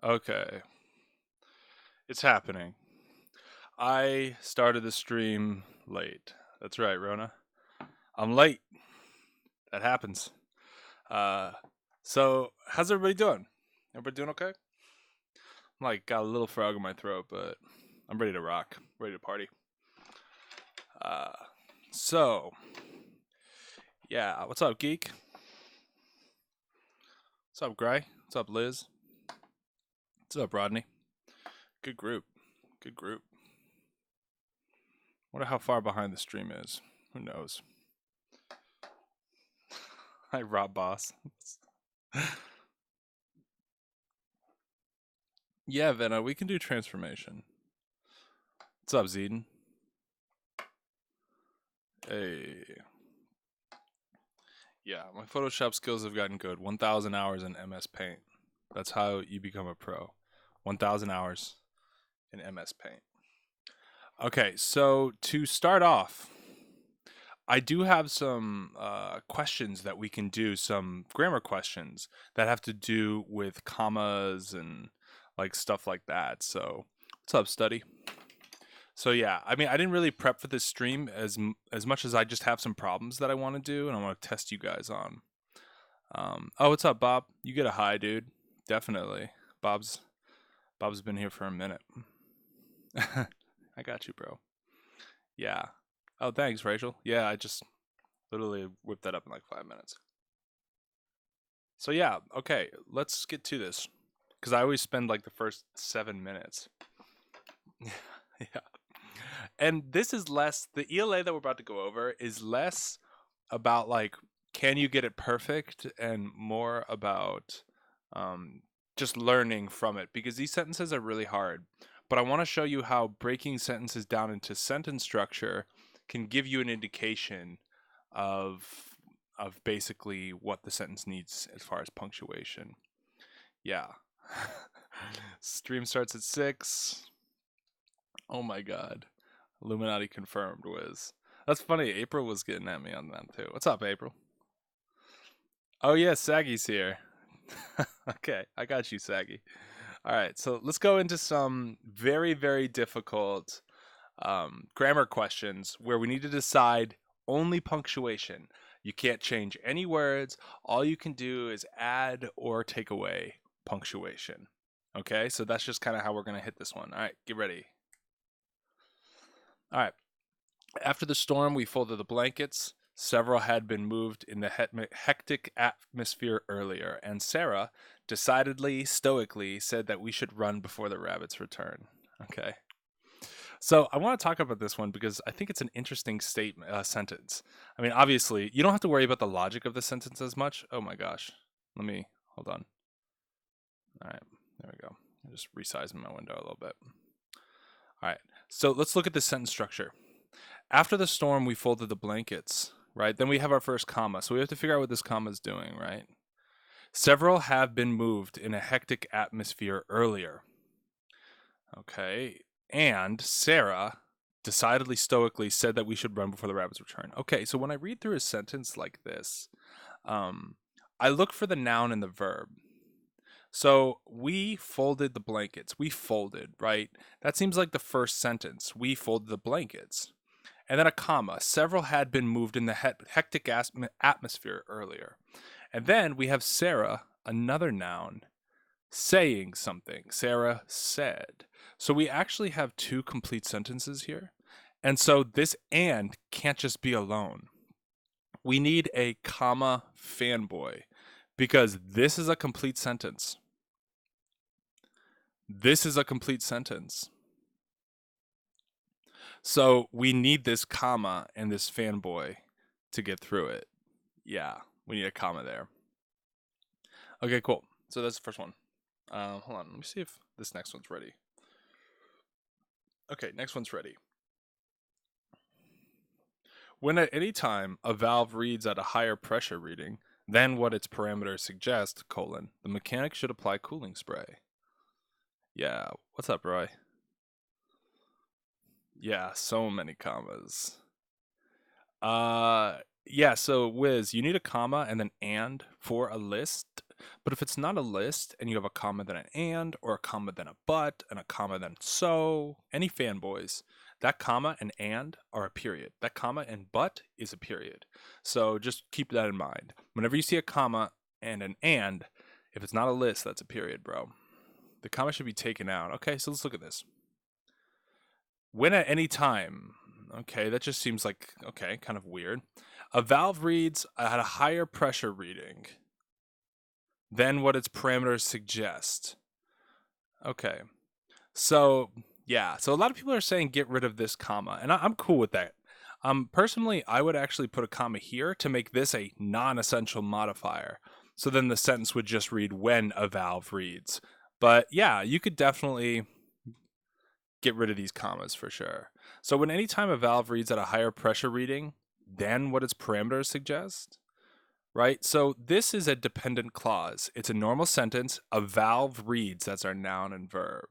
Okay, it's happening. I started the stream late. That's right, Rona. I'm late. That happens. Uh, so how's everybody doing? Everybody doing okay? I'm like got a little frog in my throat, but I'm ready to rock. Ready to party. Uh, so yeah, what's up, Geek? What's up, Gray? What's up, Liz? What's up, Rodney? Good group. Good group. Wonder how far behind the stream is. Who knows? Hi, Rob Boss. Yeah, Venna, we can do transformation. What's up, Zeden? Hey. Yeah, my Photoshop skills have gotten good. 1,000 hours in MS Paint. That's how you become a pro. 1,000 hours in MS Paint. Okay, so to start off, I do have some questions that we can do, some grammar questions that have to do with commas and like stuff like that. So, what's up, study? So yeah, I mean, I didn't really prep for this stream as much as I just have some problems that I want to do and I want to test you guys on. Oh, what's up, Bob? You get a hi, dude. Definitely. Bob's been here for a minute. I got you, bro. Yeah. Oh, thanks, Rachel. Yeah, I just literally whipped that up in like 5 minutes. So yeah, okay, let's get to this because I always spend like the first 7 minutes. Yeah. And this is less, the ELA that we're about to go over is less about like, can you get it perfect, and more about just learning from it, because these sentences are really hard. But I want to show you how breaking sentences down into sentence structure can give you an indication of basically what the sentence needs as far as punctuation. Yeah. Stream starts at 6. Oh my god. Illuminati confirmed, Wiz. That's funny. April was getting at me on that too. What's up, April? Oh yeah, Saggy's here. Okay, I got you, Saggy. All right, so let's go into some very, very difficult grammar questions where we need to decide only punctuation. You can't change any words. All you can do is add or take away punctuation. Okay, so that's just kind of how we're going to hit this one. All right, get ready. All right. After the storm, we folded the blankets. Several had been moved in the hectic atmosphere earlier, and Sarah, decidedly, stoically, said that we should run before the rabbits return. Okay. So I want to talk about this one because I think it's an interesting sentence. I mean, obviously, you don't have to worry about the logic of the sentence as much. Oh my gosh. Let me, hold on. All right, there we go. I'm just resizing my window a little bit. All right, so let's look at the sentence structure. After the storm, we folded the blankets, right? Then we have our first comma. So we have to figure out what this comma is doing, right? Several have been moved in a hectic atmosphere earlier. Okay. And Sarah, decidedly stoically, said that we should run before the rabbits return. Okay, so when I read through a sentence like this, I look for the noun and the verb. So we folded the blankets. We folded, right? That seems like the first sentence. We folded the blankets. And then a comma. Several had been moved in the hectic atmosphere earlier. And then we have Sarah, another noun, saying something. Sarah said. So we actually have two complete sentences here. And so this and can't just be alone. We need a comma fanboy because this is a complete sentence. This is a complete sentence. So we need this comma and this fanboy to get through it. Yeah, we need a comma there. Okay, cool. So that's the first one. Hold on, let me see if this next one's ready. Okay, next one's ready. When at any time a valve reads at a higher pressure reading than what its parameters suggest, the mechanic should apply cooling spray. Yeah, what's up, Roy? Yeah, so many commas. Yeah, so Wiz, you need a comma and then and for a list. But if it's not a list and you have a comma then an and, or a comma then a but, and a comma then so, any fanboys, that comma and are a period. That comma and but is a period. So just keep that in mind. Whenever you see a comma and an and, if it's not a list, that's a period, bro. The comma should be taken out. Okay, so let's look at this. When at any time. Okay, that just seems like, okay, kind of weird. A valve reads at a higher pressure reading than what its parameters suggest. Okay. So, yeah. So a lot of people are saying get rid of this comma, and I'm cool with that. Personally, I would actually put a comma here to make this a non-essential modifier. So then the sentence would just read when a valve reads. But yeah, you could definitely get rid of these commas for sure. So when any time a valve reads at a higher pressure reading than what its parameters suggest, right? So this is a dependent clause. It's a normal sentence. A valve reads, that's our noun and verb.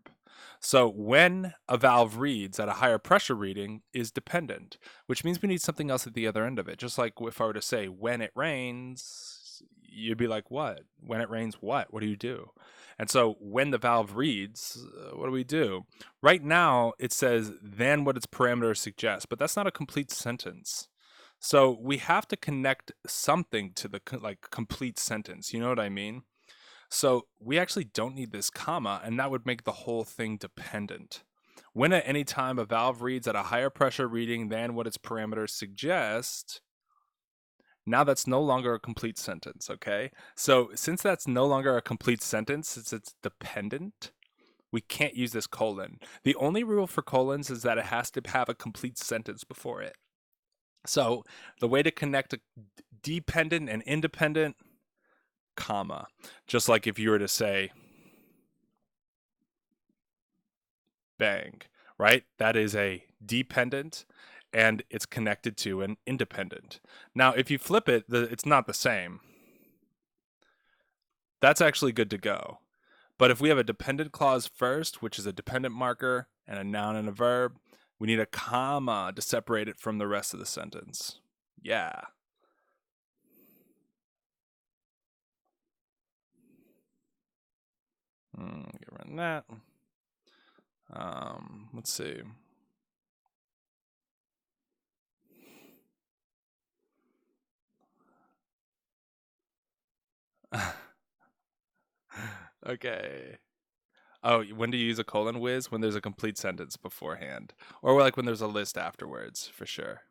So when a valve reads at a higher pressure reading is dependent, which means we need something else at the other end of it. Just like if I were to say, when it rains, you'd be like, what? When it rains, what? What do you do? And so when the valve reads, what do we do? Right now, it says, then what its parameters suggest, but that's not a complete sentence. So we have to connect something to the complete sentence. You know what I mean? So we actually don't need this comma, and that would make the whole thing dependent. When at any time a valve reads at a higher pressure reading than what its parameters suggest, now that's no longer a complete sentence, okay? So since that's no longer a complete sentence, since it's dependent, we can't use this colon. The only rule for colons is that it has to have a complete sentence before it. So the way to connect a dependent and independent, comma. Just like if you were to say bang, right? That is a dependent and it's connected to an independent. Now, if you flip it, it's not the same. That's actually good to go. But if we have a dependent clause first, which is a dependent marker and a noun and a verb, we need a comma to separate it from the rest of the sentence. Yeah. Get rid of that. Let's see. Okay. Oh, when do you use a colon whiz? When there's a complete sentence beforehand. Or like when there's a list afterwards, for sure.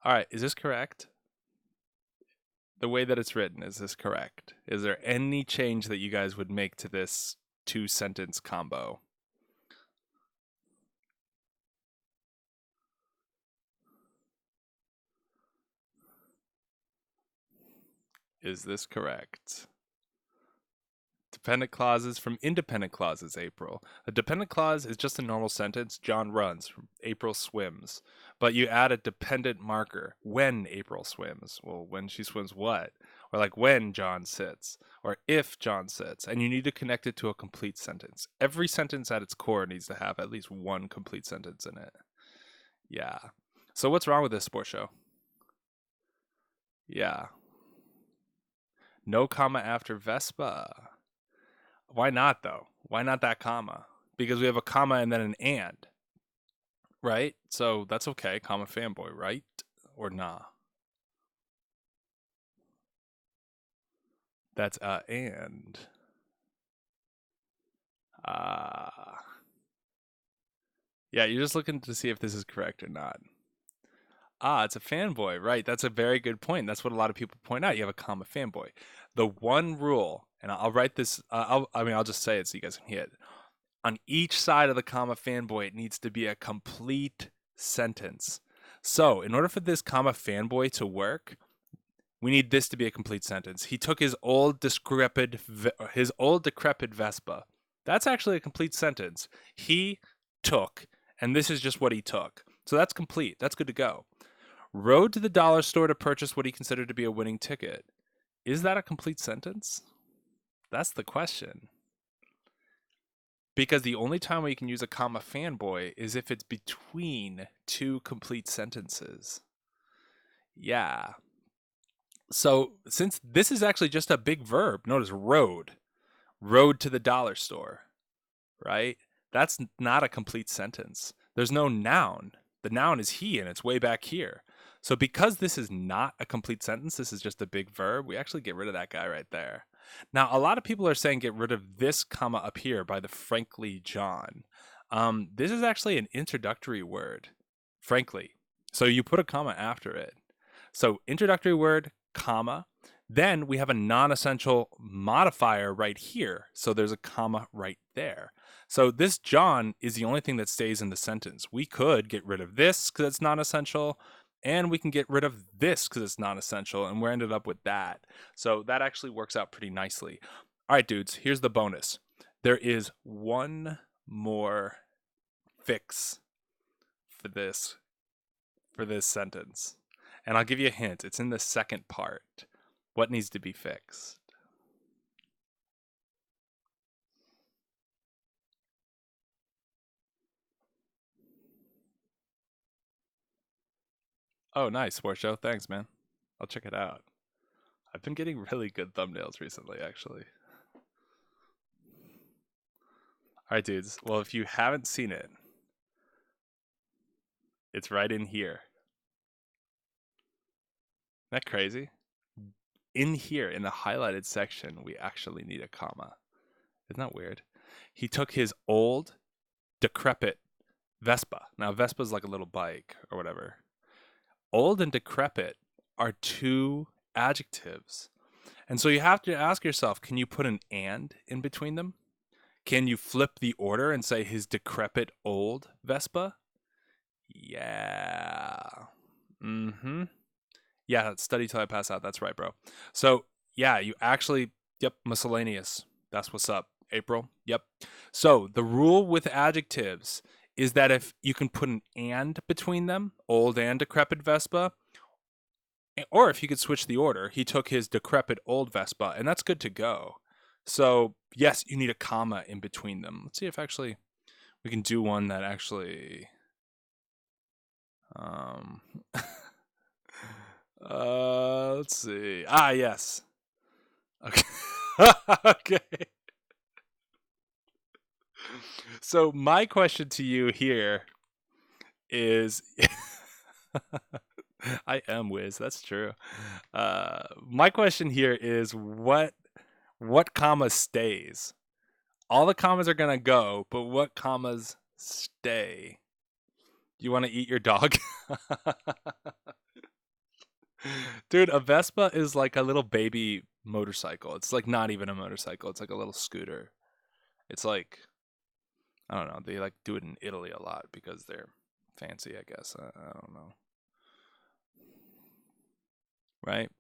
All right, is this correct? The way that it's written, is this correct? Is there any change that you guys would make to this two-sentence combo? Is this correct? Dependent clauses from independent clauses, April. A dependent clause is just a normal sentence. John runs. April swims. But you add a dependent marker. When April swims. Well, when she swims what? Or like when John sits. Or if John sits. And you need to connect it to a complete sentence. Every sentence at its core needs to have at least one complete sentence in it. Yeah. So what's wrong with this sports show? Yeah. No comma after Vespa. Why not, though? Why not that comma? Because we have a comma and then an and. Right? So that's okay. Comma fanboy, right? Or nah? That's a and. Yeah, you're just looking to see if this is correct or not. It's a fanboy, right? That's a very good point. That's what a lot of people point out. You have a comma fanboy. The one rule, and I'll write this. I'll just say it so you guys can hear it. On each side of the comma fanboy, it needs to be a complete sentence. So, in order for this comma fanboy to work, we need this to be a complete sentence. He took his old decrepit Vespa. That's actually a complete sentence. He took, and this is just what he took. So that's complete. That's good to go. Rode to the dollar store to purchase what he considered to be a winning ticket. Is that a complete sentence? That's the question. Because the only time we can use a comma fanboy is if it's between two complete sentences. Yeah. So since this is actually just a big verb, notice rode. Rode to the dollar store, right? That's not a complete sentence. There's no noun. The noun is he, and it's way back here. So because this is not a complete sentence, this is just a big verb, we actually get rid of that guy right there. Now, a lot of people are saying get rid of this comma up here by the frankly John. This is actually an introductory word, frankly. So you put a comma after it. So introductory word, comma. Then we have a non-essential modifier right here. So there's a comma right there. So this John is the only thing that stays in the sentence. We could get rid of this because it's non-essential, and we can get rid of this because it's non-essential, and we're ended up with that. So that actually works out pretty nicely. All right, dudes, here's the bonus. There is one more fix for this sentence. And I'll give you a hint. It's in the second part. What needs to be fixed? Oh, nice, Sports Show. Thanks, man. I'll check it out. I've been getting really good thumbnails recently, actually. All right, dudes. Well, if you haven't seen it, it's right in here. Isn't that crazy? In here, in the highlighted section, we actually need a comma. Isn't that weird? He took his old, decrepit Vespa. Now, Vespa's like a little bike or whatever. Old and decrepit are two adjectives. And so you have to ask yourself, can you put an and in between them? Can you flip the order and say his decrepit old Vespa? Yeah. Mm-hmm. Yeah, study till I pass out. That's right, bro. So, yeah, you actually, yep, miscellaneous. That's what's up. April, yep. So, the rule with adjectives is that if you can put an and between them, old and decrepit Vespa, or if you could switch the order, he took his decrepit old Vespa, and that's good to go. So, yes, you need a comma in between them. Let's see if actually we can do one that actually... let's see. Ah, yes. Okay. Okay. So my question to you here is I am Wiz, that's true. My question here is what comma stays? All the commas are gonna go, but what commas stay? You want to eat your dog? Dude, a Vespa is like a little baby motorcycle. It's like not even a motorcycle. It's like a little scooter. It's like, I don't know. They like do it in Italy a lot because they're fancy, I guess. I don't know. Right?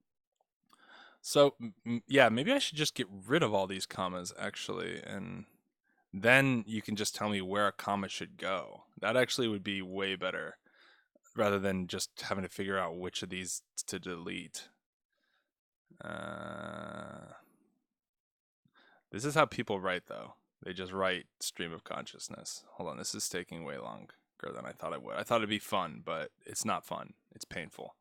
So, yeah, maybe I should just get rid of all these commas, actually. And then you can just tell me where a comma should go. That actually would be way better rather than just having to figure out which of these to delete. This is how people write, though. They just write stream of consciousness. Hold on, this is taking way longer than I thought it would. I thought it'd be fun, but it's not fun. It's painful.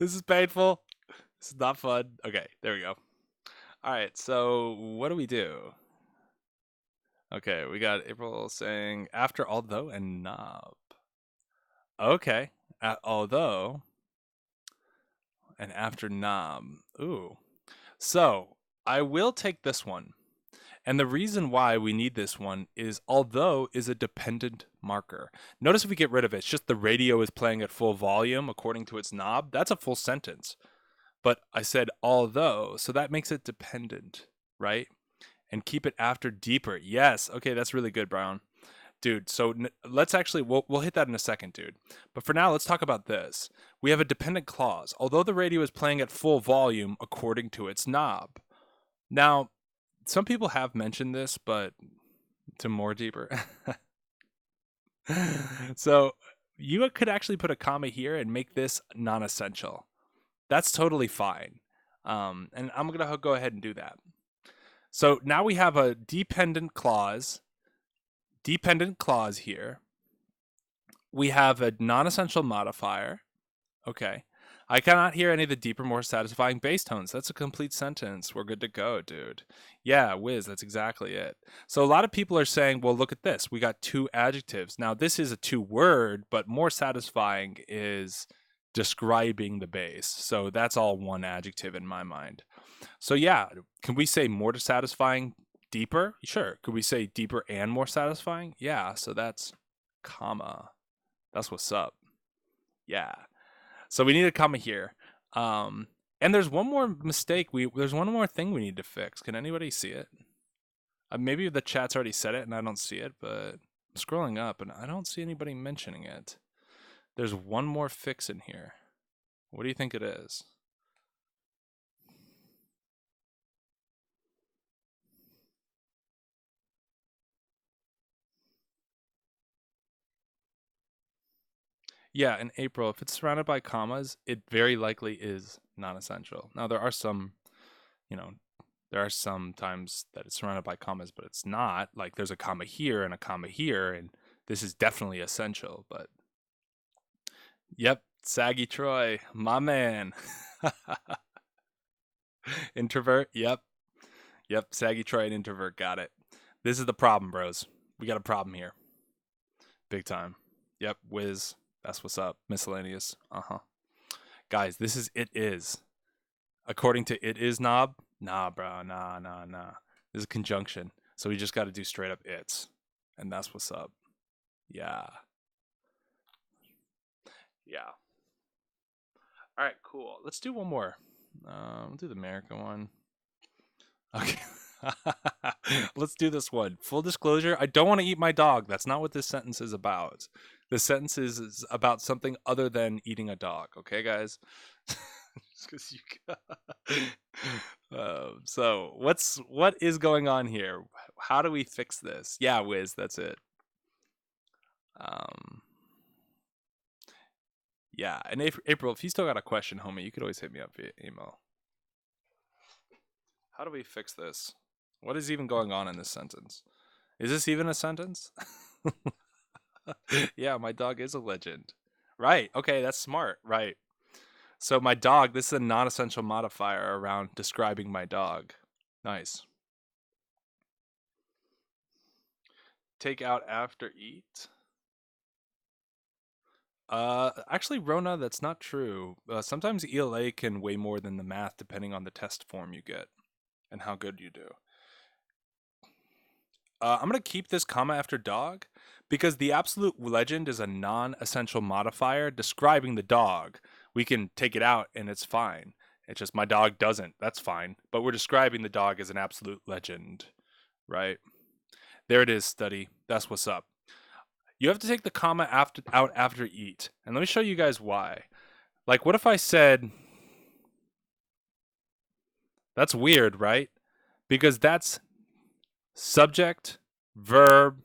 This is painful. This is not fun. Okay, there we go. All right, so what do we do? Okay, we got April saying after although and knob. Okay, although and after knob. Ooh. So I will take this one. And the reason why we need this one is although is a dependent marker. Notice if we get rid of it, it's just the radio is playing at full volume according to its knob. That's a full sentence. But I said although, so that makes it dependent, right? And keep it after deeper. Yes. Okay, that's really good, Brown. Dude, so let's actually, we'll hit that in a second, dude. But for now, let's talk about this. We have a dependent clause. Although the radio is playing at full volume according to its knob. Now, some people have mentioned this, but to more deeper. So you could actually put a comma here and make this non-essential. That's totally fine. And I'm going to go ahead and do that. So now we have a dependent clause here. We have a non-essential modifier. Okay. I cannot hear any of the deeper, more satisfying bass tones. That's a complete sentence. We're good to go, dude. Yeah, whiz, that's exactly it. So a lot of people are saying, well, look at this. We got 2 adjectives. Now, this is a 2-word, but more satisfying is describing the bass. So that's all 1 adjective in my mind. So yeah, can we say more satisfying, deeper? Sure. Could we say deeper and more satisfying? Yeah, so that's comma. That's what's up. Yeah. So we need a comma here. And there's one more mistake. There's one more thing we need to fix. Can anybody see it? Maybe the chat's already said it and I don't see it, but I'm scrolling up and I don't see anybody mentioning it. There's one more fix in here. What do you think it is? Yeah, in April, if it's surrounded by commas, it very likely is non-essential. Now, there are some, there are some times that it's surrounded by commas, but it's not. Like, there's a comma here and a comma here, and this is definitely essential, but... Yep, Saggy Troy, my man. Introvert, yep. Yep, Saggy Troy and introvert, got it. This is the problem, bros. We got a problem here. Big time. Yep, whiz. That's what's up. Miscellaneous. Guys, this is it is. According to it is knob. Nah, bro. Nah. This is a conjunction. So we just got to do straight up it's. And that's what's up. Yeah. Yeah. All right, cool. Let's do one more. We'll do the American one. Okay. Let's do this one. Full disclosure, I don't want to eat my dog. That's not what this sentence is about. This sentence is about something other than eating a dog. Okay, guys? So what is going on here? How do we fix this? Yeah, Wiz, that's it. Yeah, and April, if you still got a question, homie, you could always hit me up via email. How do we fix this? What is even going on in this sentence? Is this even a sentence? Yeah, my dog is a legend. Right. Okay, that's smart. Right. So my dog, this is a non-essential modifier around describing my dog. Nice. Take out after eat. Actually, Rona, that's not true. Sometimes ELA can weigh more than the math depending on the test form you get and how good you do. I'm going to keep this comma after dog because the absolute legend is a non-essential modifier describing the dog. We can take it out and it's fine. It's just my dog doesn't. That's fine. But we're describing the dog as an absolute legend, right? There it is, study. That's what's up. You have to take the comma out after eat. And let me show you guys why. Like, what if I said... That's weird, right? Because that's subject, verb,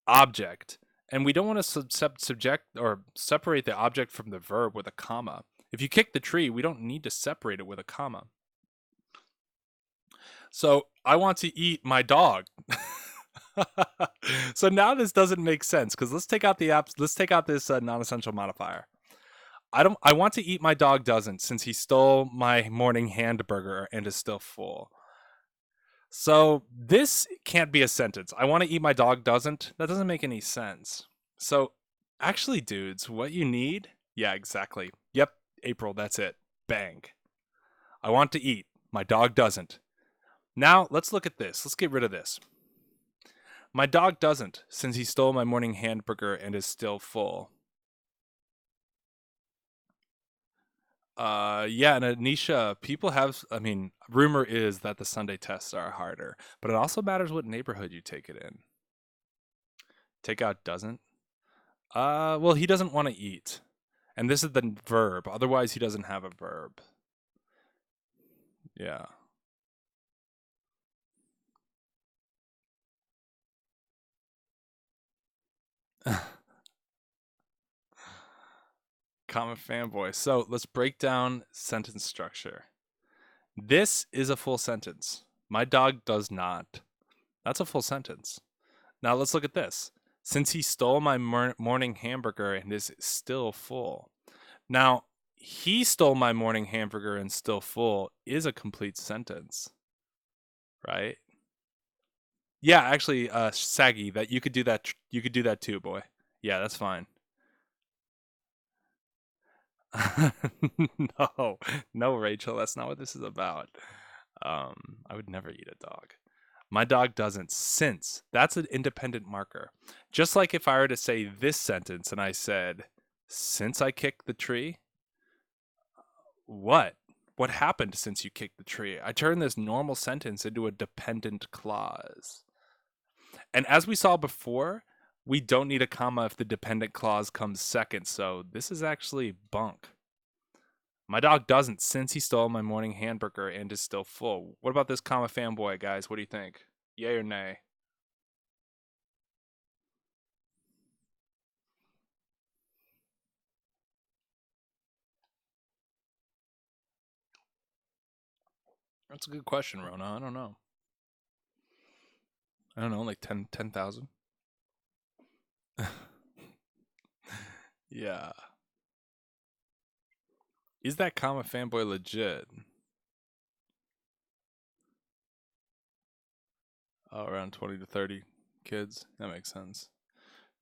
object. And we don't want to separate the object from the verb with a comma. If you kick the tree, we don't need to separate it with a comma. So I want to eat my dog. So now this doesn't make sense because let's take out this non-essential modifier. I want to eat my dog doesn't since he stole my morning hamburger and is still full. So this can't be a sentence. I want to eat my dog doesn't. That doesn't make any sense. So actually, dudes, what you need? Yeah, exactly. Yep, April, that's it. Bang. I want to eat. My dog doesn't. Now, let's look at this. Let's get rid of this. My dog doesn't, since he stole my morning hamburger and is still full. Yeah, and Anisha, people have, rumor is that the Sunday tests are harder, but it also matters what neighborhood you take it in. Take out doesn't? Well, he doesn't want to eat. And this is the verb. Otherwise, he doesn't have a verb. Yeah. Common fanboy. So let's break down sentence structure. This is a full sentence. My dog does not. That's a full sentence. Now let's look at this. Since he stole my morning hamburger and is still full. Now, he stole my morning hamburger and still full is a complete sentence, right? Yeah, actually, Saggy, that you could do that. You could do that too, boy. Yeah, that's fine. No, no, Rachel, that's not what this is about. I would never eat a dog. My dog doesn't since. That's an independent marker. Just like if I were to say this sentence and I said, since I kicked the tree, what? What happened since you kicked the tree? I turned this normal sentence into a dependent clause. And as we saw before, we don't need a comma if the dependent clause comes second, so this is actually bunk. My dog doesn't since he stole my morning hamburger and is still full. What about this comma fanboy, guys? What do you think? Yay or nay? That's a good question, Rona. I don't know. I don't know, like 10,000? Yeah. Is that comma fanboy legit? Oh, around 20 to 30 kids. That makes sense.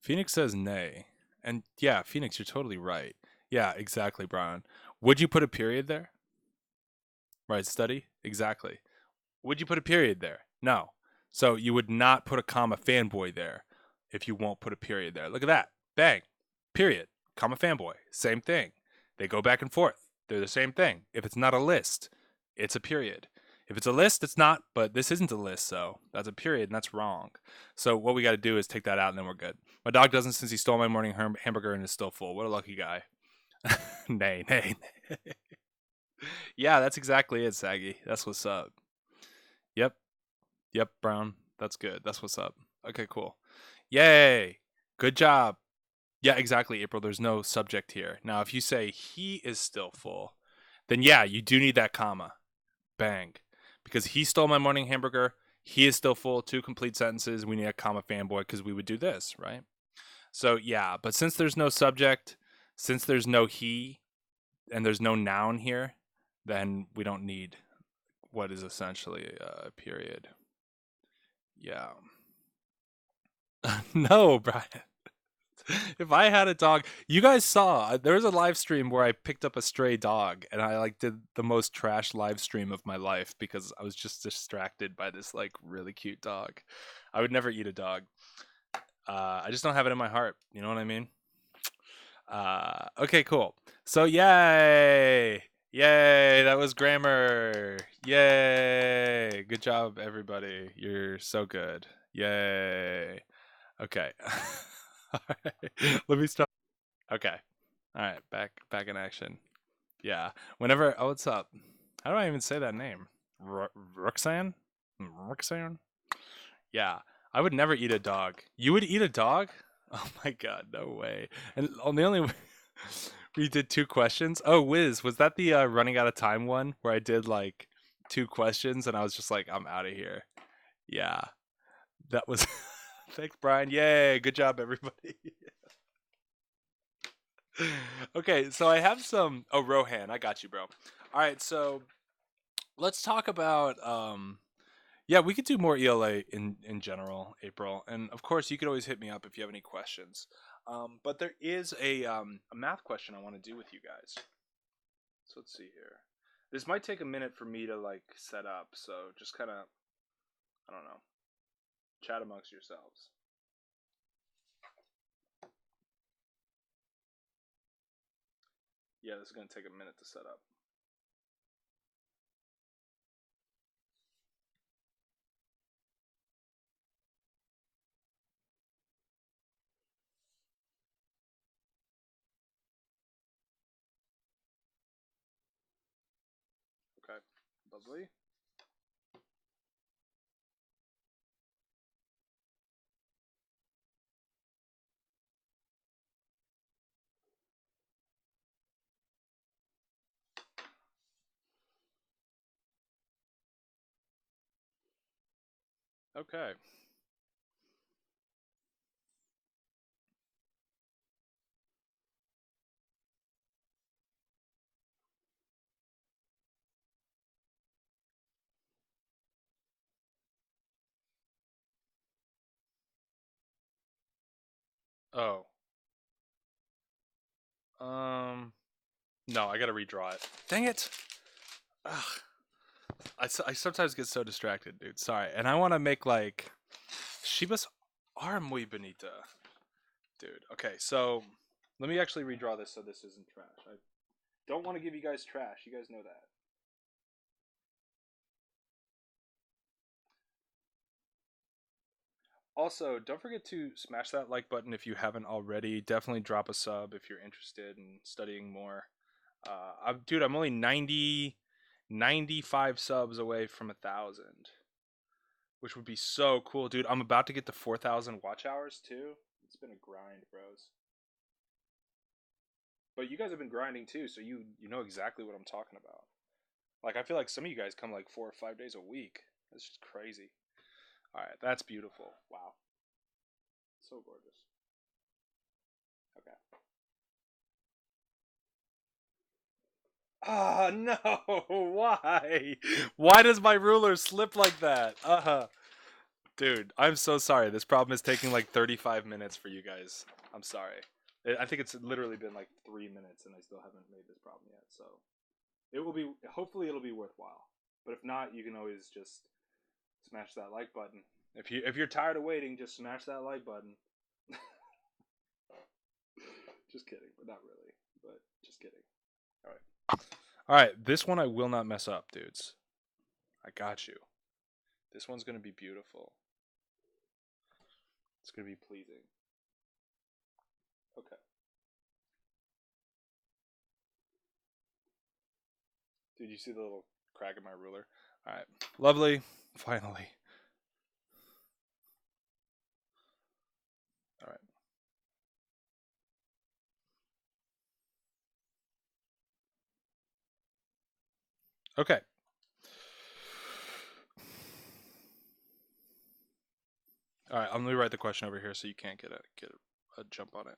Phoenix says nay. And yeah, Phoenix, you're totally right. Yeah, exactly, Brian. Would you put a period there? Right, study? Exactly. Would you put a period there? No. So you would not put a comma fanboy there if you won't put a period there. Look at that. Bang. Period. Comma fanboy. Same thing. They go back and forth. They're the same thing. If it's not a list, it's a period. If it's a list, it's not, but this isn't a list, so that's a period, and that's wrong. So what we got to do is take that out, and then we're good. My dog doesn't since he stole my morning hamburger and is still full. What a lucky guy. Nay, nay, nay. Yeah, that's exactly it, Saggy. That's what's up. Yep. Yep, Brown. That's good. That's what's up. Okay, cool. Yay. Good job. Yeah, exactly, April. There's no subject here. Now, if you say he is still full, then yeah, you do need that comma. Bang. Because he stole my morning hamburger. He is still full. Two complete sentences. We need a comma fanboy because we would do this, right? So yeah, but since there's no subject, since there's no he, and there's no noun here, then we don't need what is essentially a period. Yeah. No, Brian. If I had a dog, you guys saw there was a live stream where I picked up a stray dog and I like did the most trash live stream of my life because I was just distracted by this like really cute dog. I would never eat a dog. I just don't have it in my heart. You know what I mean? Okay, cool. So yay, yay! That was grammar. Yay! Good job, everybody. You're so good. Yay. Okay. All right. Let me start. Okay. All right. Back in action. Yeah. Whenever. Oh, what's up? How do I even say that name? Roxanne? Roxanne? Yeah. I would never eat a dog. You would eat a dog? Oh my god, no way. And the only way we did two questions. Oh, Wiz, was that the running out of time one where I did like two questions and I was just like, I'm out of here. Yeah. That was thanks, Brian. Yay. Good job, everybody. Okay, so I have some. Oh, Rohan, I got you, bro. All right, so let's talk about. Yeah, we could do more ELA in general, April, and of course, you could always hit me up if you have any questions. But there is a math question I want to do with you guys. So let's see here. This might take a minute for me to like set up, so just kind of, I don't know, chat amongst yourselves. Yeah, this is gonna take a minute to set up. Okay, lovely. Okay. Oh. No, I gotta redraw it. Dang it! Ugh. I sometimes get so distracted, dude. Sorry. And I want to make like Shibas are muy bonita. Dude, okay, so let me actually redraw this so this isn't trash. I don't want to give you guys trash. You guys know that. Also, don't forget to smash that like button if you haven't already. Definitely drop a sub if you're interested in studying more. Dude, I'm only 95 subs away from 1,000, which would be so cool, dude. I'm about to get to 4,000 watch hours too. It's been a grind, bros. But you guys have been grinding too, so you know exactly what I'm talking about. Like I feel like some of you guys come like 4 or 5 days a week. That's just crazy. All right, that's beautiful. Wow, so gorgeous. Okay. Ah, no! Why? Why does my ruler slip like that? Dude, I'm so sorry. This problem is taking like 35 minutes for you guys. I'm sorry. I think it's literally been like 3 minutes, and I still haven't made this problem yet. So it will be. Hopefully, it'll be worthwhile. But if not, you can always just smash that like button. If you're tired of waiting, just smash that like button. Just kidding, but not really. But just kidding. All right. All right. This one I will not mess up, dudes. I got you. This one's gonna be beautiful. It's gonna be pleasing. Okay. Did you see the little crack in my ruler? All right. Lovely. Finally. All right. Okay. All right. I'm gonna write the question over here so you can't get a jump on it.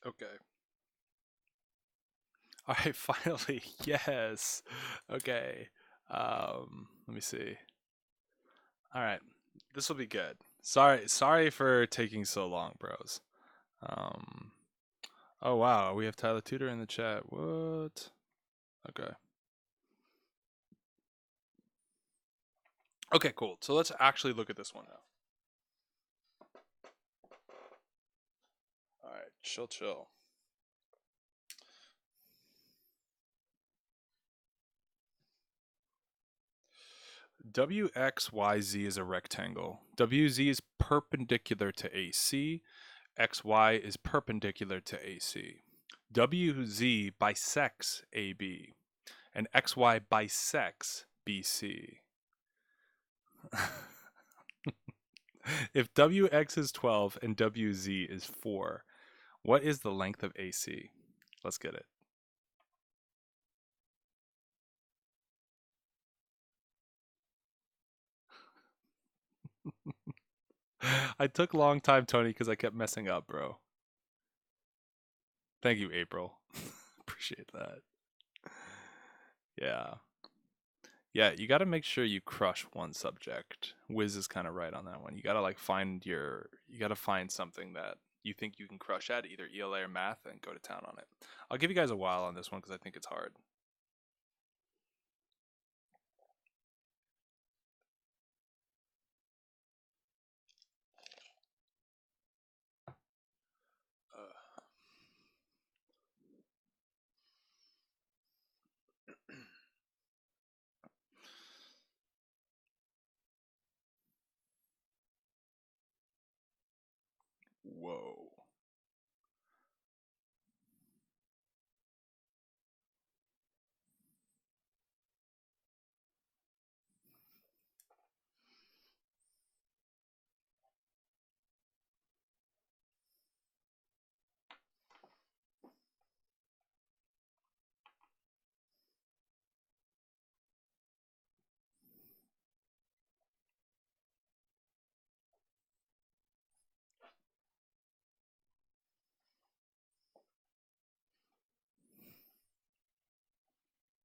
Okay. All right. Finally. Yes. Okay. Let me see. All right. This will be good. Sorry for taking so long, bros. Um. Oh wow, we have Tyler Tutor in the chat. What? Okay. Okay, cool. So let's actually look at this one now. All right, chill. WXYZ is a rectangle. WZ is perpendicular to AC. XY is perpendicular to AC. WZ bisects AB. And XY bisects BC. If WX is 12 and WZ is 4, what is the length of AC? Let's get it. I took a long time, Tony, because I kept messing up, bro. Thank you, April. Appreciate that. Yeah. Yeah, you got to make sure you crush one subject. Wiz is kind of right on that one. You got to like you got to find something that you think you can crush at, either ELA or math, and go to town on it. I'll give you guys a while on this one because I think it's hard. Whoa.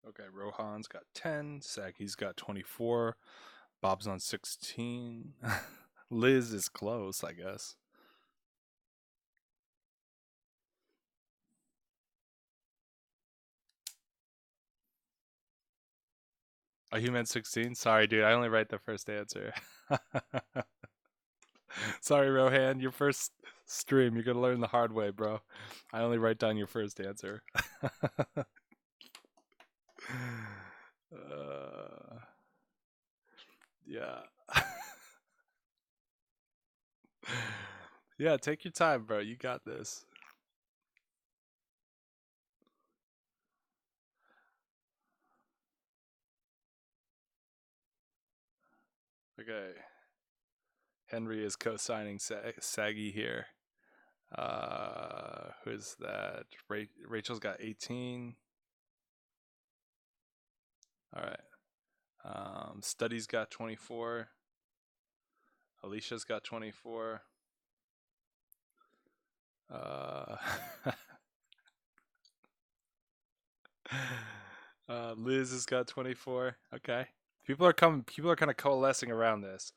Okay, Rohan's got 10, Sagi's got 24, Bob's on 16. Liz is close, I guess. Oh, you meant 16? Sorry, dude. I only write the first answer. Sorry, Rohan. Your first stream. You're going to learn the hard way, bro. I only write down your first answer. Yeah. Yeah, take your time, bro. You got this. Okay. Henry is co-signing Saggy here. Who's that? Rachel's got 18. All right. Study's got 24. Alicia's got 24. Liz has got 24. Okay. People are kind of coalescing around this.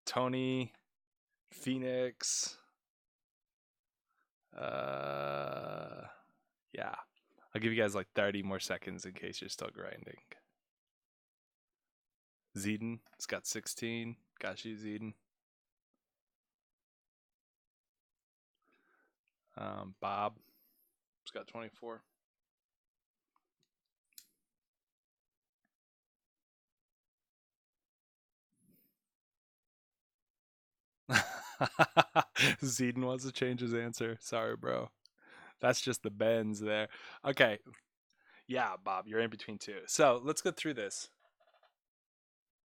Tony, Phoenix. Yeah. I'll give you guys like 30 more seconds in case you're still grinding. Zeden has got 16. Got you, Zeden. Bob has got 24. Zeden wants to change his answer. Sorry, bro. That's just the bends there. Okay. Yeah, Bob, you're in between two. So let's go through this.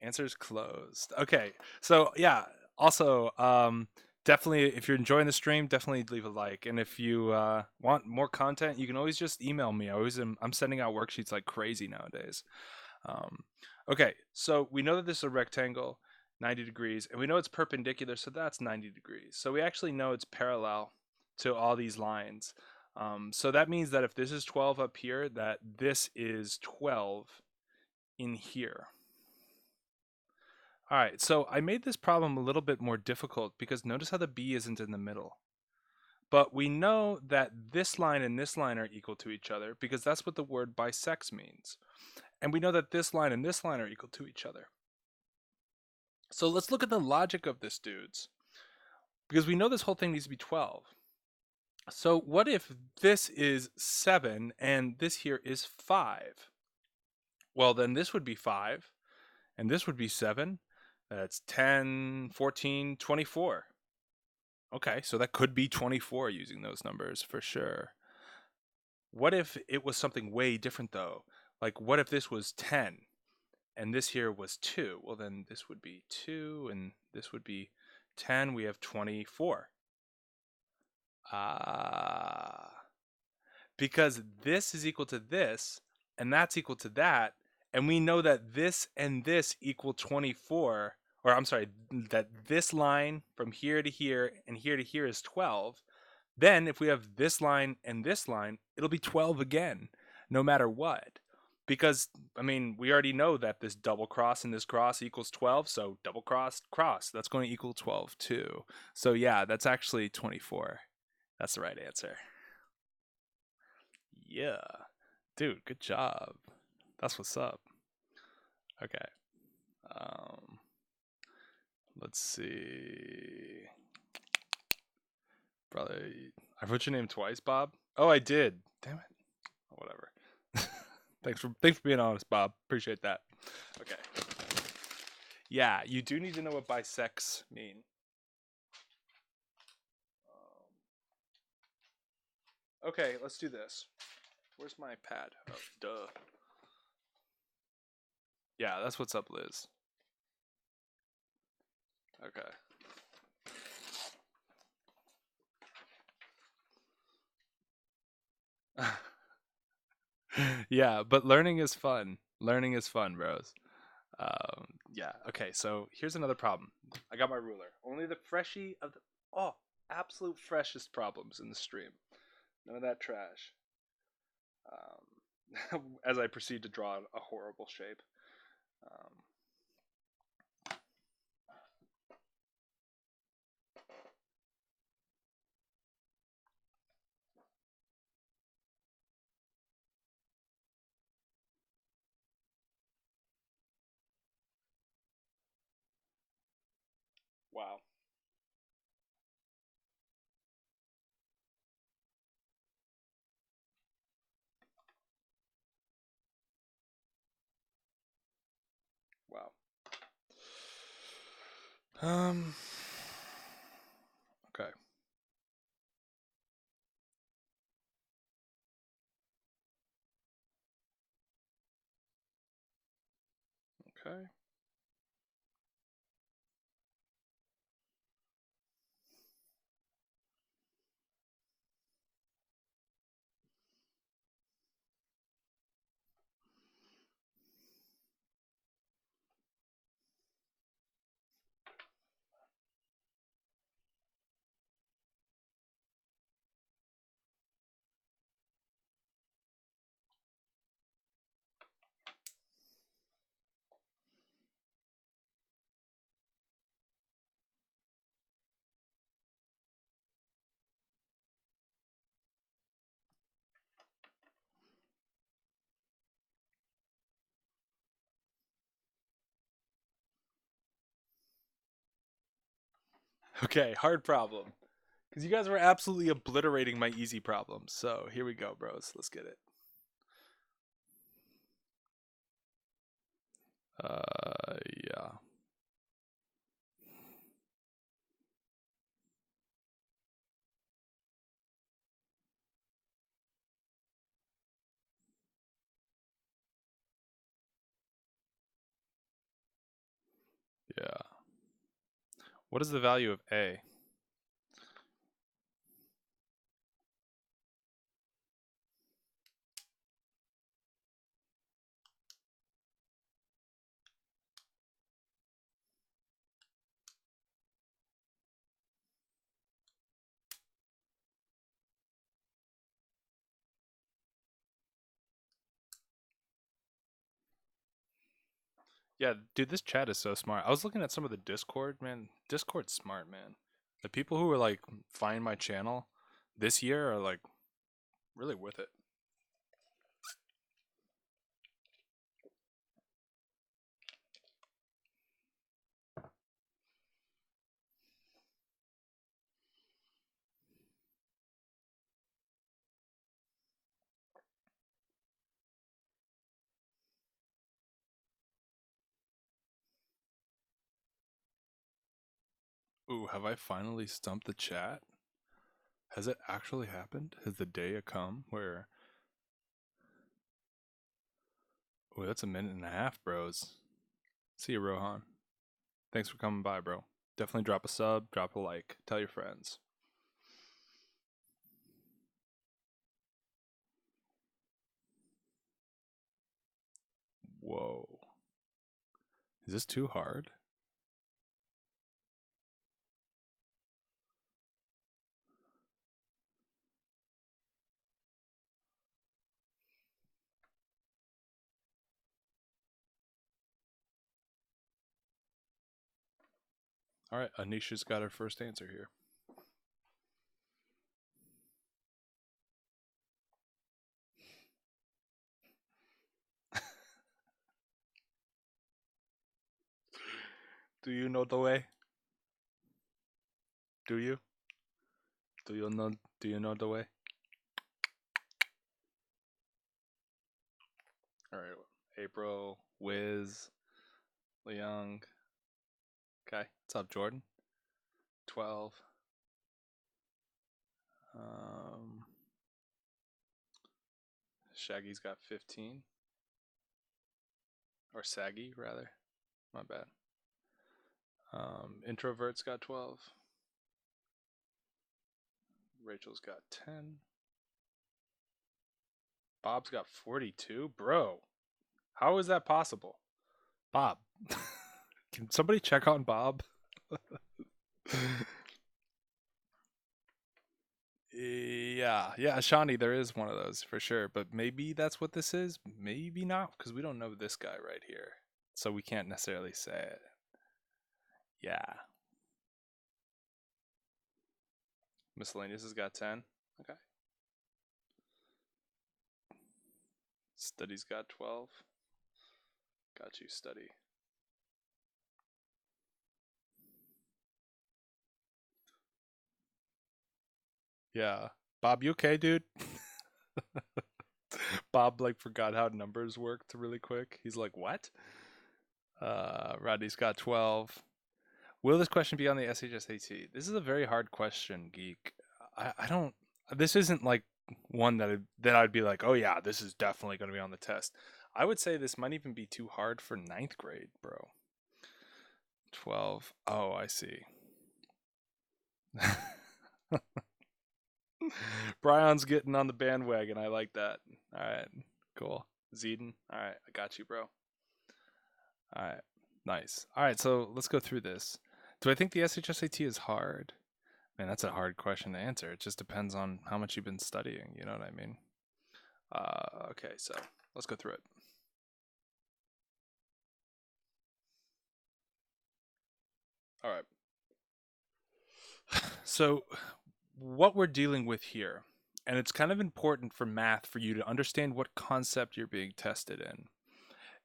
Answers closed. Okay. So yeah. Also, definitely, if you're enjoying the stream, definitely leave a like. And if you want more content, you can always just email me. I'm sending out worksheets like crazy nowadays. Okay. So we know that this is a rectangle, 90 degrees, and we know it's perpendicular, so that's 90 degrees. So we actually know it's parallel to all these lines. So that means that if this is 12 up here, that this is 12 in here. All right, so I made this problem a little bit more difficult because notice how the B isn't in the middle. But we know that this line and this line are equal to each other because that's what the word bisects means. And we know that this line and this line are equal to each other. So let's look at the logic of this, dudes. Because we know this whole thing needs to be 12. So what if this is 7 and this here is 5? Well, then this would be 5 and this would be 7. That's 10, 14, 24. Okay, so that could be 24 using those numbers for sure. What if it was something way different though? Like what if this was 10 and this here was 2? Well, then this would be 2 and this would be 10. We have 24. Because this is equal to this and that's equal to that, and we know that this and this equal 24, or I'm sorry, that this line from here to here and here to here is 12. Then if we have this line and this line, it'll be 12 again, no matter what. Because, I mean, we already know that this double cross and this cross equals 12, so double cross, cross, that's going to equal 12 too. So yeah, that's actually 24. That's the right answer. Yeah. Dude, good job. That's what's up. Okay. Um, let's see. Brother, I put your name twice, Bob. Oh, I did. Damn it. Whatever. thanks for being honest, Bob. Appreciate that. Okay. Yeah, you do need to know what bisex mean. Okay, let's do this. Where's my pad? Oh, duh. Yeah, that's what's up, Liz. Okay. Yeah, but learning is fun. Learning is fun, bros. Yeah. Okay. So here's another problem. I got my ruler. Only the freshie of the absolute freshest problems in the stream. None of that trash. As I proceed to draw a horrible shape. Um, wow. Wow. Um. Okay. Okay. Okay. Hard problem. Because you guys were absolutely obliterating my easy problems. So here we go, bros. Let's get it. Yeah. Yeah. What is the value of A? Yeah, dude, this chat is so smart. I was looking at some of the Discord, man. Discord's smart, man. The people who are like find my channel this year are like really with it. Ooh, have I finally stumped the chat? Has it actually happened? Has the day come where... Ooh, that's a minute and a half, bros. See you, Rohan. Thanks for coming by, bro. Definitely drop a sub, drop a like, tell your friends. Whoa. Is this too hard? All right, Anisha's got her first answer here. Do you know the way? Do you? Do you know the way? All right. April, Wiz, Leung. Okay. What's up, Jordan? 12. Shaggy's got 15. Or Saggy, rather. My bad. Introvert's got 12. Rachel's got 10. Bob's got 42. Bro, how is that possible? Bob. Can somebody check on Bob? Yeah, Shawnee, there is one of those for sure, but maybe that's what this is, maybe not, because we don't know this guy right here, so we can't necessarily say it. Yeah. Miscellaneous has got 10. Okay. Study's got 12. Got you, study. Yeah. Bob, you okay, dude? Bob like forgot how numbers worked really quick. He's like, what? Rodney's got 12. Will this question be on the SHSAT? This is a very hard question, Geek. I don't. This isn't like one that I'd be like, oh yeah, this is definitely going to be on the test. I would say this might even be too hard for 9th grade, bro. 12. Oh, I see. Brion's getting on the bandwagon. I like that. All right, cool. Zeden. All right, I got you, bro. All right, nice. All right, so let's go through this. Do I think the SHSAT is hard? Man, that's a hard question to answer. It just depends on how much you've been studying. You know what I mean? Okay, so let's go through it. All right. So what we're dealing with here, and it's kind of important for math for you to understand what concept you're being tested in.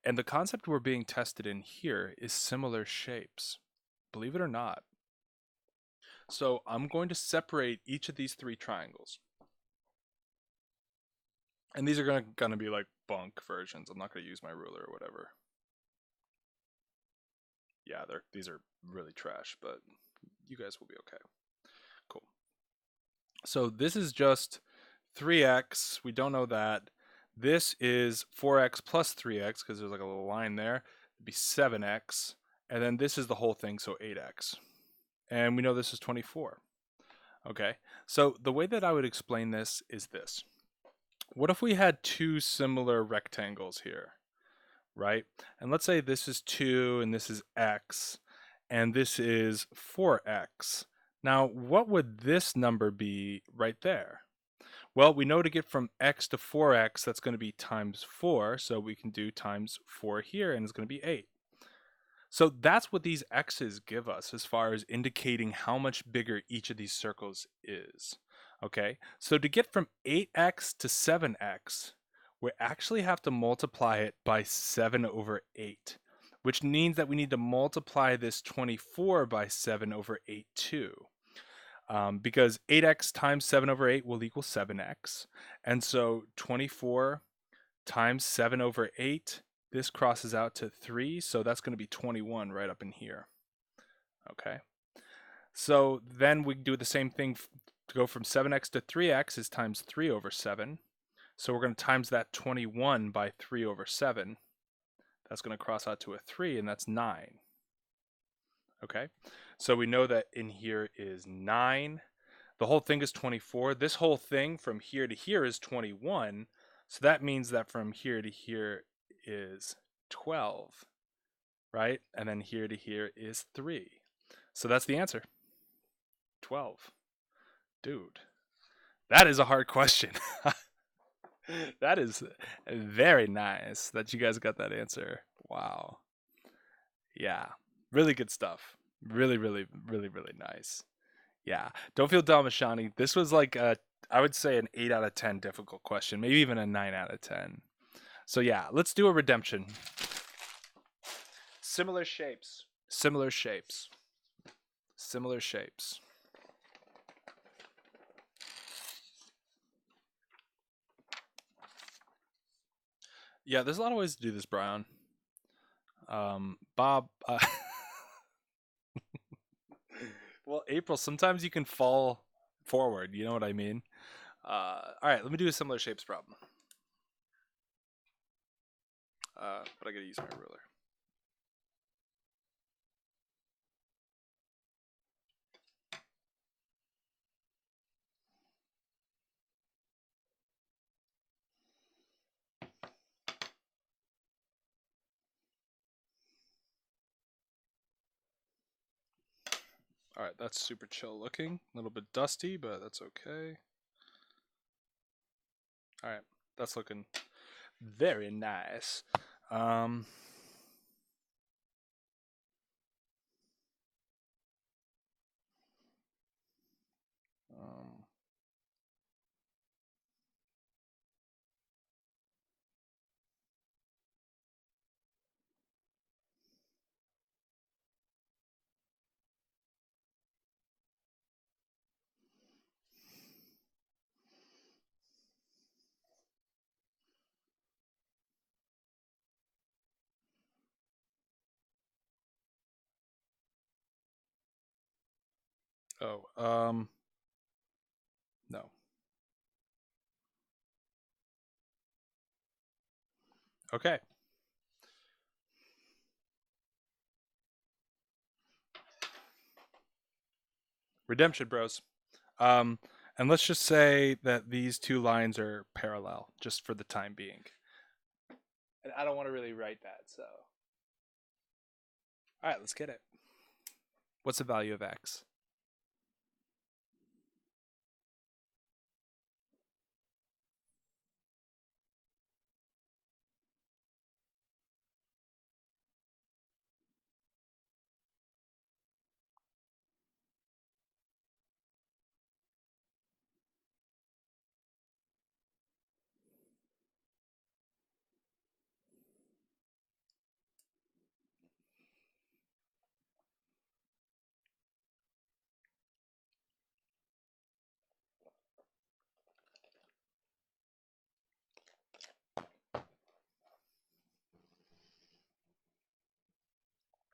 And the concept we're being tested in here is similar shapes, believe it or not. So I'm going to separate each of these 3 triangles. And these are going to be like bunk versions. I'm not going to use my ruler or whatever. Yeah, these are really trash, but you guys will be okay. Cool. So this is just 3x. We don't know that. This is 4x plus 3x because there's like a little line there. It'd be 7x. And then this is the whole thing, so 8x. And we know this is 24. Okay, so the way that I would explain this is this. What if we had 2 similar rectangles here, right? And let's say this is 2 and this is x, and this is 4x. Now, what would this number be right there? Well, we know to get from x to 4x, that's going to be times 4, so we can do times 4 here, and it's going to be 8. So that's what these x's give us as far as indicating how much bigger each of these circles is. Okay, so to get from 8x to 7x, we actually have to multiply it by 7 over 8, which means that we need to multiply this 24 by 7 over 8 too. Because 8x times 7 over 8 will equal 7x. And so 24 times 7 over 8, this crosses out to 3, so that's going to be 21 right up in here. Okay. So then we do the same thing to go from 7x to 3x is times 3 over 7. So we're going to times that 21 by 3 over 7. That's going to cross out to a 3, and that's 9. Okay. So we know that in here is 9. The whole thing is 24. This whole thing from here to here is 21. So that means that from here to here is 12, right? And then here to here is 3. So that's the answer. 12. Dude, that is a hard question. That is very nice that you guys got that answer. Wow. Yeah, really good stuff. Really, really, really, really nice. Yeah, don't feel dumb, Ashani. This was like I would say an 8 out of 10 difficult question, maybe even a 9 out of 10. So yeah, let's do a redemption. Similar shapes. Similar shapes. Similar shapes. Yeah, there's a lot of ways to do this, Brian. Bob. Well, April, sometimes you can fall forward. You know what I mean? All right, let me do a similar shapes problem. But I gotta use my ruler. All right, that's super chill looking. A little bit dusty, but that's okay. All right, that's looking very nice. Um, um, oh, no. Okay. Redemption Bros. Um, and let's just say that these two lines are parallel, just for the time being. And I don't want to really write that, so. All right, let's get it. What's the value of x?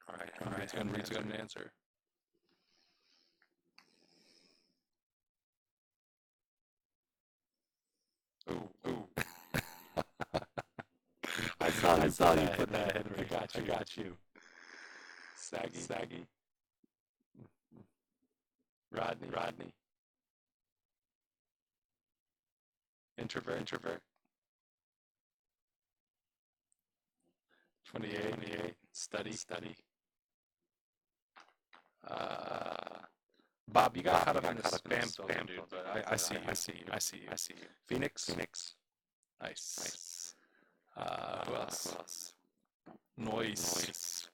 All right, Henry's got an answer. Ooh. I saw you put that, Henry. I got you. Saggy. Rodney. Introvert. 28. Study. Bob, you got caught up in the spam filter, dude. But I see you. Phoenix. Nice. Who else? Noise.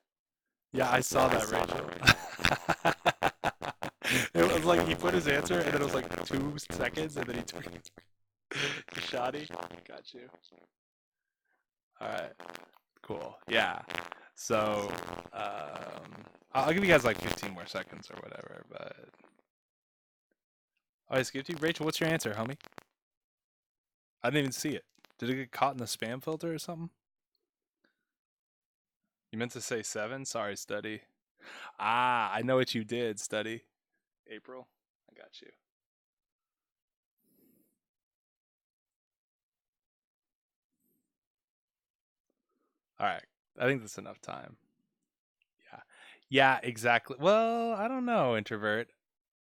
Yeah, I saw that, Rachel. It was like he put his answer, and then it was like 2 seconds, and then he took shoddy. Got you. All right. Cool. Yeah. So, I'll give you guys like 15 more seconds or whatever, but. Oh, I skipped you? Rachel, what's your answer, homie? I didn't even see it. Did it get caught in the spam filter or something? You meant to say 7? Sorry, Study. I know what you did, Study. April, I got you. All right. I think that's enough time. Yeah, exactly. Well, I don't know, introvert.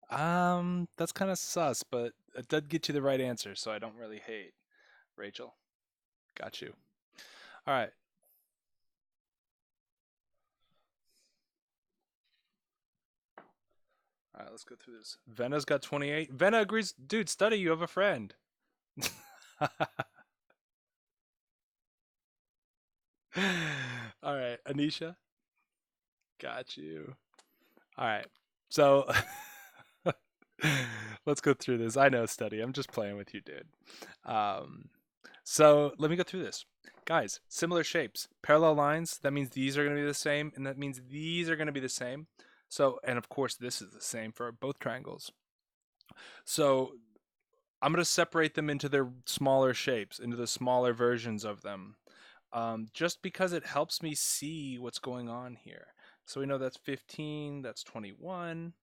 That's kind of sus, but it did get you the right answer, so I don't really hate. Rachel, got you. All right. All right, let's go through this. Vena's got 28. Vena agrees. Dude, Study, you have a friend. All right, Anisha, got you. All right. So let's go through this. I know, Study. I'm just playing with you, dude. Um, So let me go through this. Guys, similar shapes. Parallel lines, that means these are going to be the same, and that means these are going to be the same. So, and of course, this is the same for both triangles. So I'm going to separate them into their smaller shapes, into the smaller versions of them, just because it helps me see what's going on here. So we know that's 15, that's 21.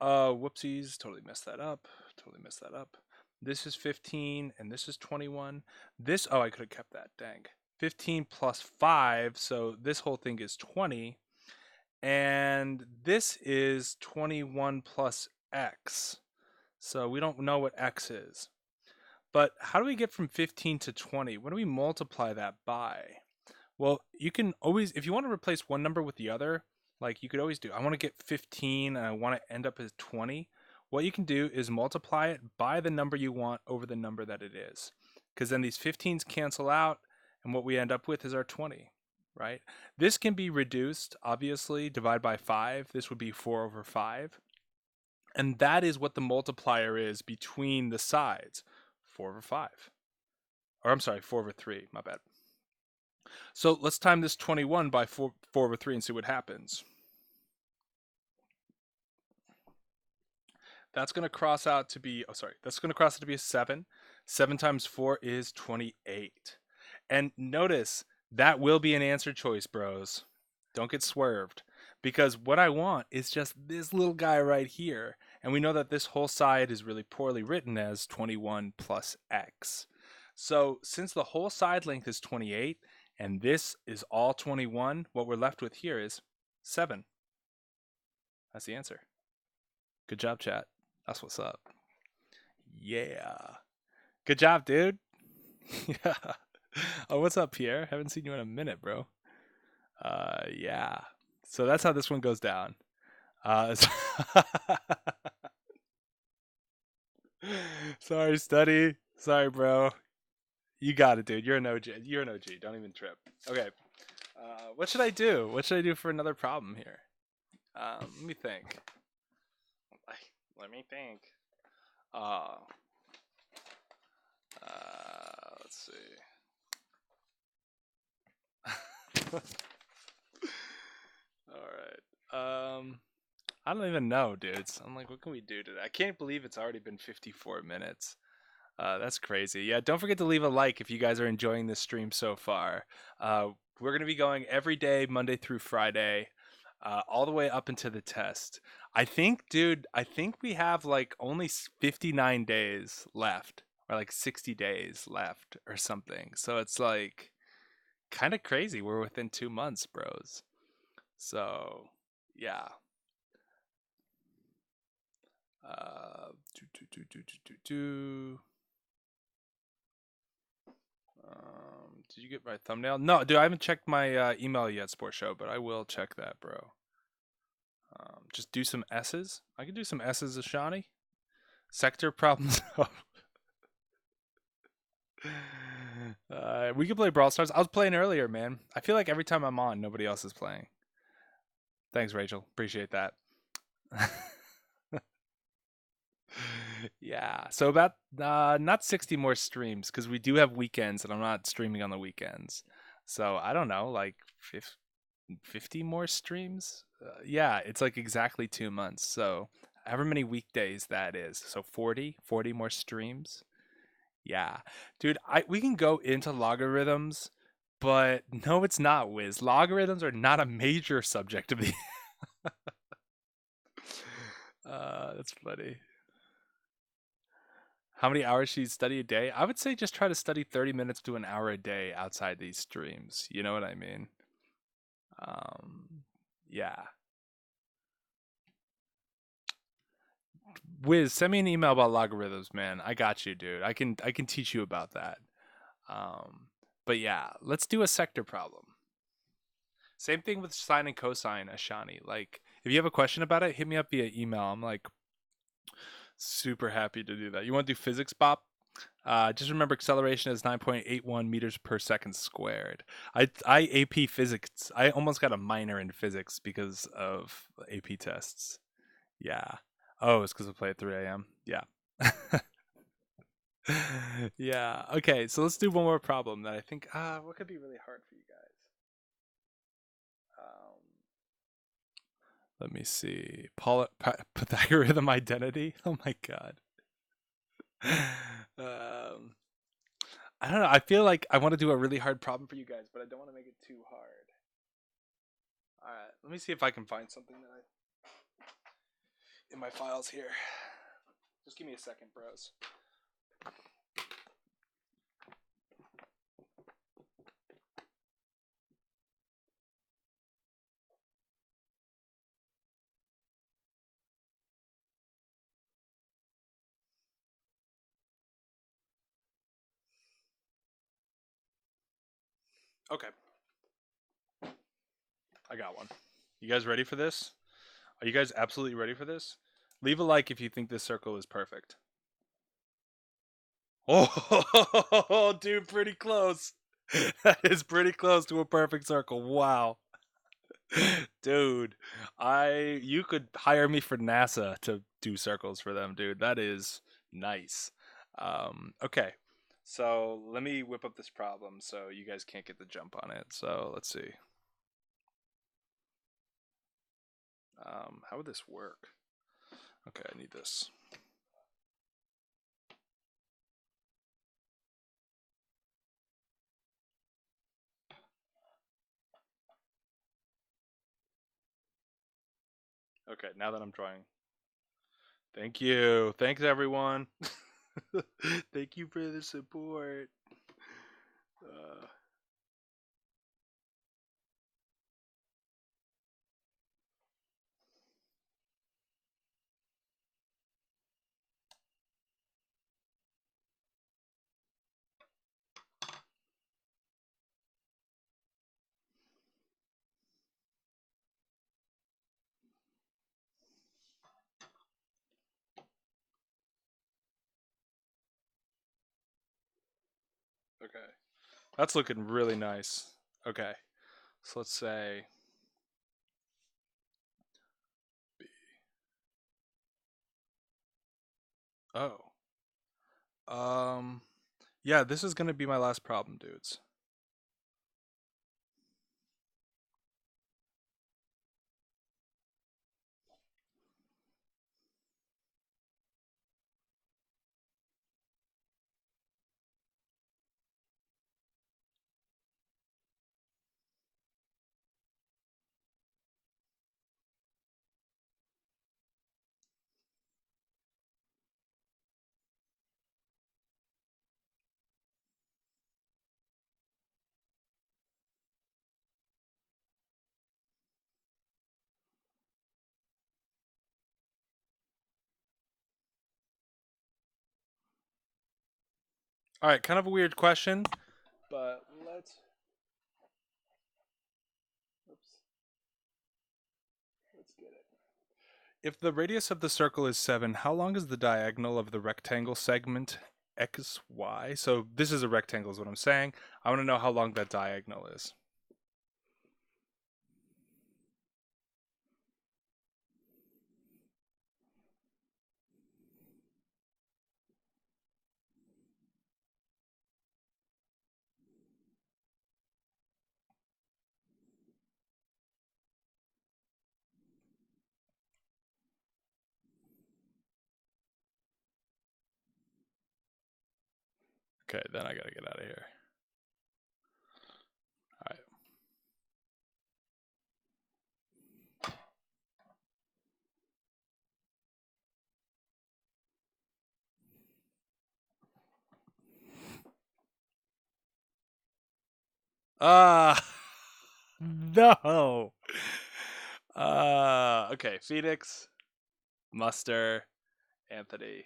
Whoopsies, totally messed that up. Totally messed that up. This is 15 and this is 21. This, oh, I could have kept that, dang. 15 plus 5, so this whole thing is 20. And this is 21 plus x. So we don't know what x is. But how do we get from 15 to 20? What do we multiply that by? Well, you can always, if you want to replace one number with the other, like you could always do, I want to get 15 and I want to end up as 20. What you can do is multiply it by the number you want over the number that it is. Because then these 15s cancel out, and what we end up with is our 20, right? This can be reduced, obviously, divide by 5. This would be 4 over 5. And that is what the multiplier is between the sides, 4 over 5. Or I'm sorry, 4 over 3, my bad. So let's time this 21 by 4 over 3 and see what happens. That's going to cross out to be, that's going to cross out to be a 7. 7 times 4 is 28. And notice, that will be an answer choice, bros. Don't get swerved. Because what I want is just this little guy right here. And we know that this whole side is really poorly written as 21 plus x. So since the whole side length is 28, and this is all 21, what we're left with here is 7. That's the answer. Good job, chat. That's what's up. Yeah. Good job, dude. Yeah. Oh, what's up, Pierre? Haven't seen you in a minute, bro. Yeah. So that's how this one goes down. Sorry, study. Sorry, bro. You got it, dude. You're an OG. You're an OG. Don't even trip. Okay. What should I do? What should I do for another problem here? Let me think. Let me think. Let's see. All right. I don't even know, dudes. I'm like, what can we do today? I can't believe it's already been 54 minutes. That's crazy. Yeah, don't forget to leave a like if you guys are enjoying this stream so far. We're gonna be going every day, Monday through Friday, all the way up into the test. I think, dude, we have like only 59 days left, or like 60 days left, or something. So it's like kind of crazy. We're within 2 months, bros. So, yeah. Uh, do, do, do, do, do, do, do. Did you get my thumbnail? No, dude, I haven't checked my email yet, Sports Show, but I will check that, bro. Just do some S's. I can do some S's, Ashani. Sector problems. We can play Brawl Stars. I was playing earlier, man. I feel like every time I'm on, nobody else is playing. Thanks, Rachel. Appreciate that. Yeah. So about not 60 more streams because we do have weekends and I'm not streaming on the weekends. So I don't know, like 50 more streams. Yeah, it's like exactly 2 months. So however many weekdays that is. So 40 more streams. Yeah, dude. We can go into logarithms, but no, it's not, Wiz. Logarithms are not a major subject of the. That's funny. How many hours should you study a day? I would say just try to study 30 minutes to an hour a day outside these streams. You know what I mean? Yeah. Wiz, send me an email about logarithms, man. I got you, dude. I can teach you about that. But yeah, let's do a sector problem. Same thing with sine and cosine, Ashani. Like, if you have a question about it, hit me up via email. I'm like super happy to do that. You want to do physics, Bob? Just remember acceleration is 9.81 meters per second squared. I AP physics. I almost got a minor in physics because of AP tests. Yeah. Oh, it's because I play at 3 a.m. Yeah. Yeah. Okay, so let's do one more problem that I think what could be really hard for you guys. Let me see. Pythagorean identity. Oh my god. um, I don't know. I feel like I want to do a really hard problem for you guys, but I don't want to make it too hard. All right. Let me see if I can find something that in my files here. Just give me a second, bros. Okay. I got one. You guys ready for this? Are you guys absolutely ready for this? Leave a like if you think this circle is perfect. Oh, dude, pretty close. That is pretty close to a perfect circle. Wow. Dude, you could hire me for NASA to do circles for them, dude. That is nice. Okay. So let me whip up this problem so you guys can't get the jump on it. So let's see. How would this work? Okay, I need this. Okay, now that I'm drawing. Thank you. Thanks, everyone. Thank you for the support. Uh, okay. That's looking really nice. Okay. So let's say B. Oh. Um yeah, this is going to be my last problem, dudes. All right, kind of a weird question, but let's get it. If the radius of the circle is 7, how long is the diagonal of the rectangle segment xy? So this is a rectangle is what I'm saying. I want to know how long that diagonal is. Okay, then I got to get out of here. All right. No. Okay, Phoenix, Muster, Anthony.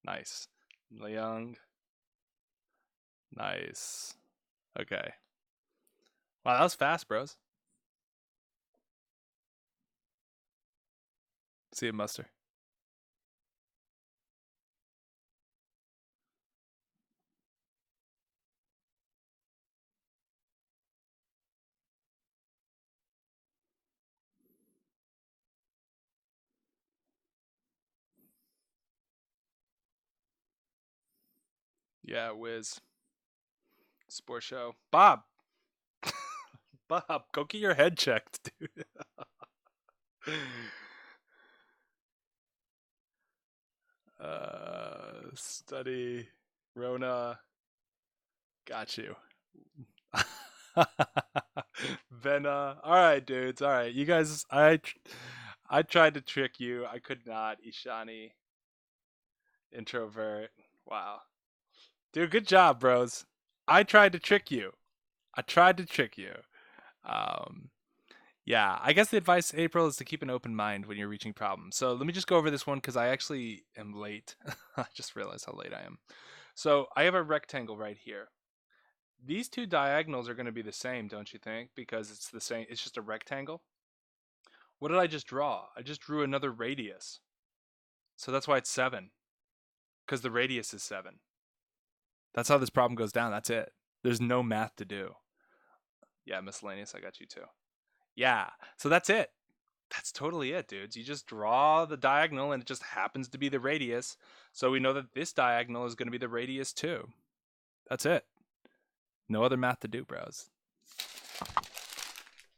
Nice. Young. Nice. Okay. Wow, that was fast, bros. See you, Muster. Yeah, Wiz. Sport show. Bob! Bob, go get your head checked, dude. Study. Rona. Got you. Vena. All right, dudes. All right, you guys. I tried to trick you. I could not. Ishani. Introvert. Wow, dude. Good job, bros. I tried to trick you. I tried to trick you. Um, yeah. I guess the advice, April, is to keep an open mind when you're reaching problems. So let me just go over this one because I actually am late. I just realized how late I am. So I have a rectangle right here. These two diagonals are going to be the same, don't you think? Because it's the same. It's just a rectangle. What did I just draw? I just drew another radius. So that's why it's 7. Because the radius is 7. That's how this problem goes down. That's it. There's no math to do. Yeah, miscellaneous. I got you too. Yeah. So that's it. That's totally it, dudes. You just draw the diagonal and it just happens to be the radius. So we know that this diagonal is going to be the radius too. That's it. No other math to do, bros.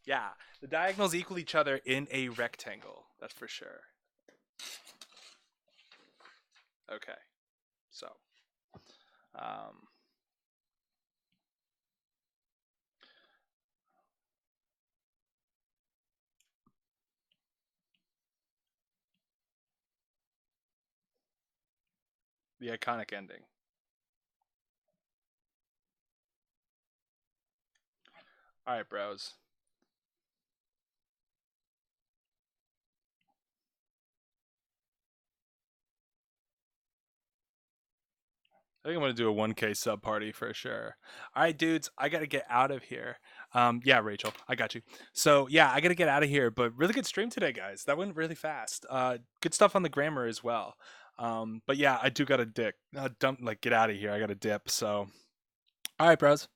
Yeah. The diagonals equal each other in a rectangle. That's for sure. Okay. So, the iconic ending. All right, bros. I think I'm going to do a 1K sub party for sure. All right, dudes, I got to get out of here. Yeah, Rachel, I got you. So, yeah, I got to get out of here, but really good stream today, guys. That went really fast. Good stuff on the grammar as well. But yeah, I do got to get out of here. I got to dip. So, all right, bros.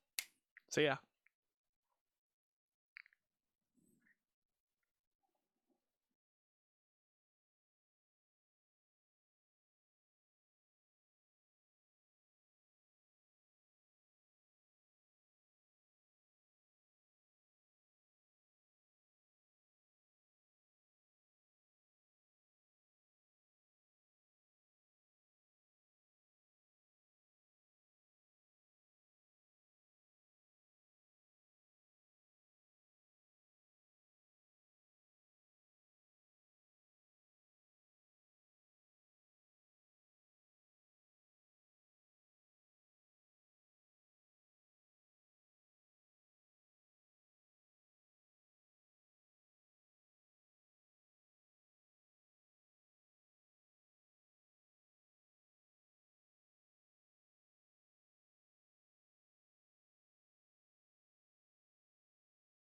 See ya.